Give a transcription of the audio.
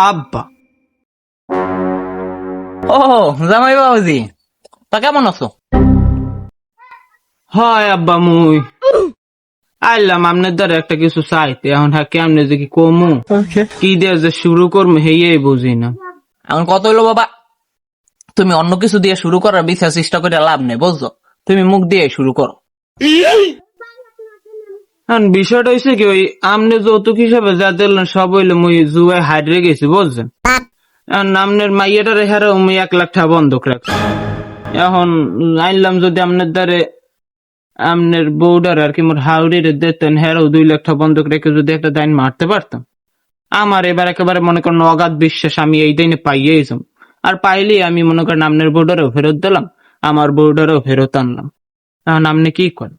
আব্বা, ও জামাই বাবুজি, তা কেমন আছো? হয় আব্বা, মুই আইলাম আপনার দ্বারা একটা কিছু চাইতে। এখন হ্যাঁ কেমনে যে কি কমু, কি দিয়ে যে শুরু করবো হেই বুঝি না। এখন কত হইলো বাবা? তুমি অন্য কিছু দিয়ে শুরু করার বিচার চেষ্টা করে লাভ নেই, বুঝছো? তুমি মুখ দিয়ে শুরু করো। এখন বিষয়টা হয়েছে কি, ওই আমনে যৌতুক হিসাবে যা দিলেন সব হইলে মুই জুয়ায় হারিয়ে গেছি, বুঝছেন? এখন আমনের মাইয়াটার হেরাও মুই 1,00,000 টাকা বন্ধক রাখছি। এখন আইলাম যদি আপনার দ্বারে আমনের বউডার আর কি মোর হাউড়ির দিতেন, হেরাও 2,00,000 টাকা বন্ধক রেখে যদি একটা দাইন মারতে পারতাম, আমার এবার একেবারে মনে করেন অগাধ বিশ্বাস আমি এই দিনে পাইয়েই যাম। আর পাইলেই আমি মনে করেন আমনের বউডারও ফেরত দিলাম, আমার বউডারও ফেরত আনলাম। এখন আপনি কি করেন?